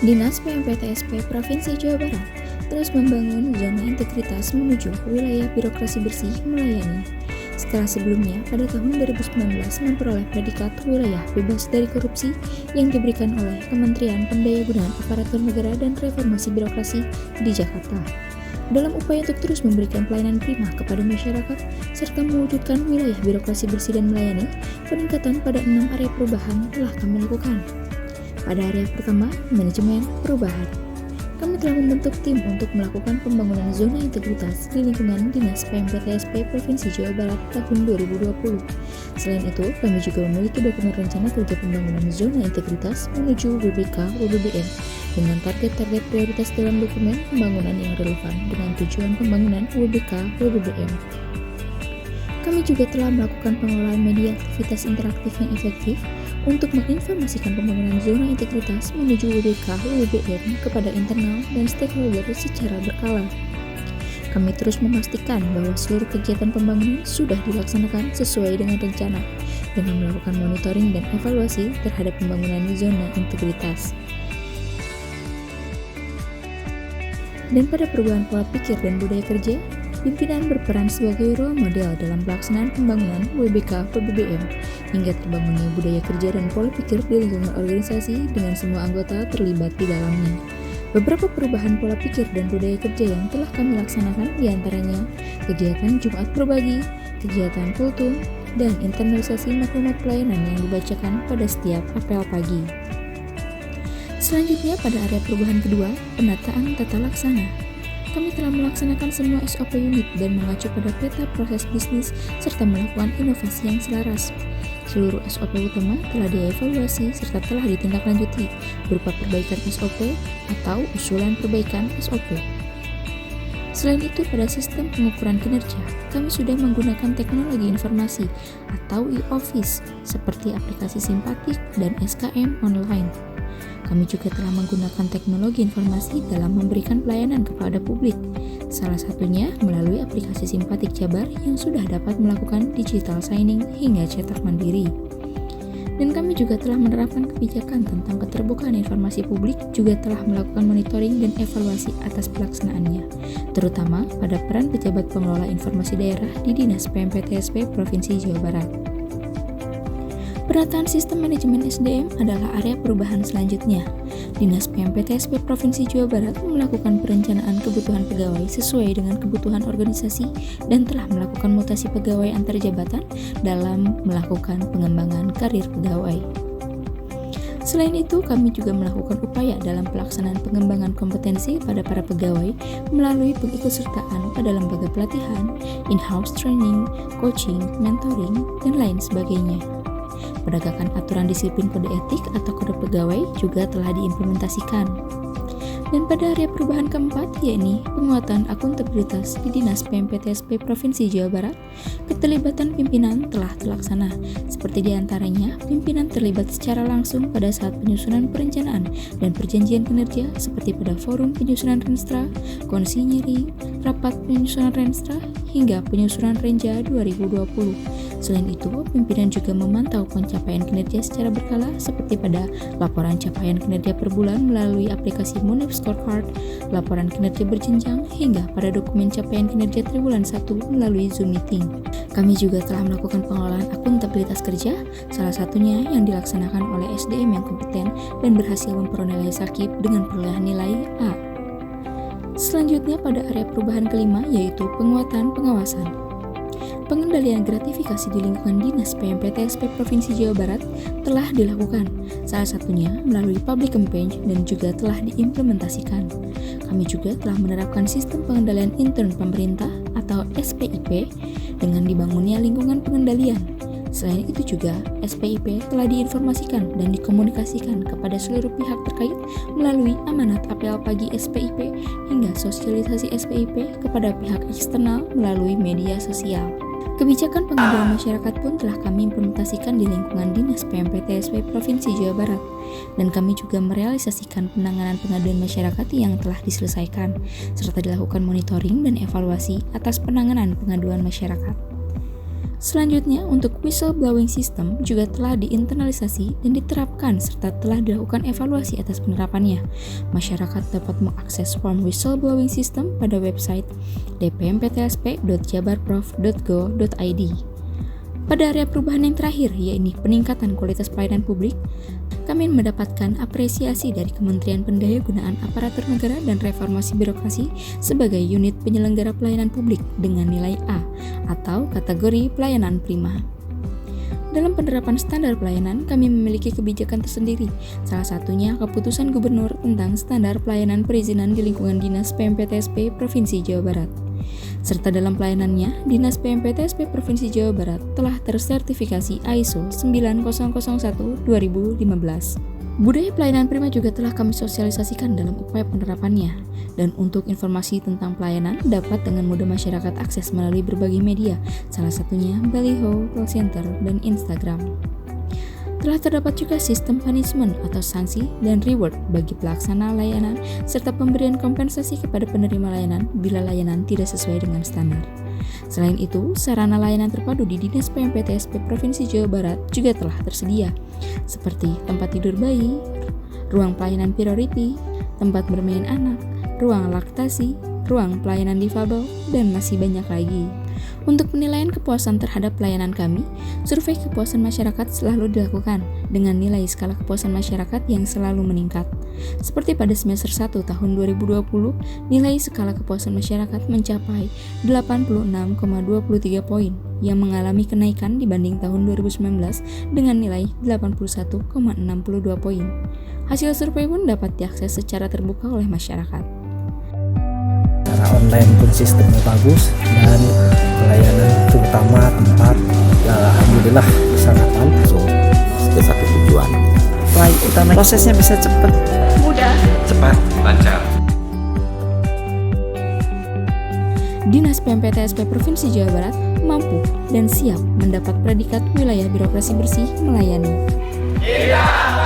Dinas PMPTSP Provinsi Jawa Barat terus membangun zona integritas menuju wilayah birokrasi bersih melayani. Setelah sebelumnya pada tahun 2019 memperoleh predikat wilayah bebas dari korupsi yang diberikan oleh Kementerian Pendayagunaan Aparatur Negara dan Reformasi Birokrasi di Jakarta. Dalam upaya untuk terus memberikan pelayanan prima kepada masyarakat serta mewujudkan wilayah birokrasi bersih dan melayani, peningkatan pada 6 area perubahan telah kami lakukan. Pada area pertama, manajemen perubahan. Kami telah membentuk tim untuk melakukan pembangunan zona integritas di lingkungan Dinas PMPTSP Provinsi Jawa Barat tahun 2020. Selain itu, kami juga memiliki dokumen rencana kerja pembangunan zona integritas menuju WBK/WBBM dengan target-target prioritas dalam dokumen pembangunan yang relevan dengan tujuan pembangunan WBK/WBBM. Kami juga telah melakukan pengelolaan media aktivitas interaktif yang efektif untuk menginformasikan pembangunan zona integritas menuju WBK/WBBM kepada internal dan stakeholder secara berkala. Kami terus memastikan bahwa seluruh kegiatan pembangunan sudah dilaksanakan sesuai dengan rencana dengan melakukan monitoring dan evaluasi terhadap pembangunan zona integritas. Dan pada perubahan pola pikir dan budaya kerja, pimpinan berperan sebagai role model dalam pelaksanaan pembangunan WBK/WBBM hingga terbangunnya budaya kerja dan pola pikir di lingkungan organisasi dengan semua anggota terlibat di dalamnya. Beberapa perubahan pola pikir dan budaya kerja yang telah kami laksanakan diantaranya kegiatan Jumat Berbagi, kegiatan kultum, dan internalisasi maklumat pelayanan yang dibacakan pada setiap apel pagi. Selanjutnya pada area perubahan kedua, penataan tata laksana. Kami telah melaksanakan semua SOP unit dan mengacu pada peta proses bisnis serta melakukan inovasi yang selaras. Seluruh SOP utama telah dievaluasi serta telah ditindaklanjuti berupa perbaikan SOP atau usulan perbaikan SOP. Selain itu, pada sistem pengukuran kinerja, kami sudah menggunakan teknologi informasi atau e-office seperti aplikasi Simpatik dan SKM online. Kami juga telah menggunakan teknologi informasi dalam memberikan pelayanan kepada publik, salah satunya melalui aplikasi Simpatik Jabar yang sudah dapat melakukan digital signing hingga cetak mandiri. Dan kami juga telah menerapkan kebijakan tentang keterbukaan informasi publik, juga telah melakukan monitoring dan evaluasi atas pelaksanaannya, terutama pada peran pejabat pengelola informasi daerah di Dinas PMPTSP Provinsi Jawa Barat. Penataan sistem manajemen SDM adalah area perubahan selanjutnya. Dinas PMPTSP Provinsi Jawa Barat melakukan perencanaan kebutuhan pegawai sesuai dengan kebutuhan organisasi dan telah melakukan mutasi pegawai antar jabatan dalam melakukan pengembangan karir pegawai. Selain itu, kami juga melakukan upaya dalam pelaksanaan pengembangan kompetensi pada para pegawai melalui pengikutsertaan pada lembaga pelatihan, in-house training, coaching, mentoring, dan lain sebagainya. Penegakan aturan disiplin kode etik atau kode pegawai juga telah diimplementasikan. Dan pada area perubahan keempat, yakni penguatan akuntabilitas di Dinas PMPTSP Provinsi Jawa Barat, keterlibatan pimpinan telah terlaksana, seperti diantaranya pimpinan terlibat secara langsung pada saat penyusunan perencanaan dan perjanjian kinerja seperti pada forum penyusunan Renstra, konsinyering, rapat penyusunan Renstra, hingga penyusunan Renja 2020. Selain itu, pimpinan juga memantau pencapaian kinerja secara berkala seperti pada laporan capaian kinerja per bulan melalui aplikasi Munif Scorecard, laporan kinerja berjenjang, hingga pada dokumen capaian kinerja triwulan 1 melalui Zoom Meeting. Kami juga telah melakukan pengelolaan akuntabilitas kerja, salah satunya yang dilaksanakan oleh SDM yang kompeten dan berhasil memperoleh nilai sakip dengan perolehan nilai A. Selanjutnya pada area perubahan kelima yaitu penguatan pengawasan. Pengendalian gratifikasi di lingkungan Dinas PMPTSP Provinsi Jawa Barat telah dilakukan, salah satunya melalui public campaign dan juga telah diimplementasikan. Kami juga telah menerapkan sistem pengendalian intern pemerintah atau SPIP dengan dibangunnya lingkungan pengendalian. Selain itu juga, SPIP telah diinformasikan dan dikomunikasikan kepada seluruh pihak terkait melalui amanat apel pagi SPIP hingga sosialisasi SPIP kepada pihak eksternal melalui media sosial. Kebijakan pengaduan masyarakat pun telah kami implementasikan di lingkungan Dinas PMPTSP Provinsi Jawa Barat, dan kami juga merealisasikan penanganan pengaduan masyarakat yang telah diselesaikan, serta dilakukan monitoring dan evaluasi atas penanganan pengaduan masyarakat. Selanjutnya, untuk whistleblowing system juga telah diinternalisasi dan diterapkan serta telah dilakukan evaluasi atas penerapannya. Masyarakat dapat mengakses form whistleblowing system pada website dpmptsp.jabarprof.go.id. Pada area perubahan yang terakhir, yaitu peningkatan kualitas pelayanan publik, kami mendapatkan apresiasi dari Kementerian Pendayagunaan Aparatur Negara dan Reformasi Birokrasi sebagai unit penyelenggara pelayanan publik dengan nilai A atau kategori pelayanan prima. Dalam penerapan standar pelayanan, kami memiliki kebijakan tersendiri, salah satunya Keputusan Gubernur tentang Standar Pelayanan Perizinan di lingkungan Dinas PMPTSP Provinsi Jawa Barat. Serta dalam pelayanannya, Dinas PMPTSP Provinsi Jawa Barat telah tersertifikasi ISO 9001:2015. Budaya pelayanan prima juga telah kami sosialisasikan dalam upaya penerapannya. Dan untuk informasi tentang pelayanan dapat dengan mudah masyarakat akses melalui berbagai media, salah satunya baliho, call center, dan Instagram. Telah terdapat juga sistem punishment atau sanksi dan reward bagi pelaksana layanan serta pemberian kompensasi kepada penerima layanan bila layanan tidak sesuai dengan standar. Selain itu, sarana layanan terpadu di Dinas PMPTSP Provinsi Jawa Barat juga telah tersedia, seperti tempat tidur bayi, ruang pelayanan priority, tempat bermain anak, ruang laktasi, ruang pelayanan difabel, dan masih banyak lagi. Untuk penilaian kepuasan terhadap pelayanan kami, survei kepuasan masyarakat selalu dilakukan dengan nilai skala kepuasan masyarakat yang selalu meningkat. Seperti pada semester 1 tahun 2020, nilai skala kepuasan masyarakat mencapai 86,23 poin yang mengalami kenaikan dibanding tahun 2019 dengan nilai 81,62 poin. Hasil survei pun dapat diakses secara terbuka oleh masyarakat. Secara online pun sistemnya bagus dan pelayanan terutama tempat alhamdulillah sangat langsung ke satu tujuan. Baik, utama prosesnya bisa cepat, mudah, Cepat, lancar. Dinas PMPTSP Provinsi Jawa Barat mampu dan siap mendapat predikat wilayah birokrasi bersih melayani. kita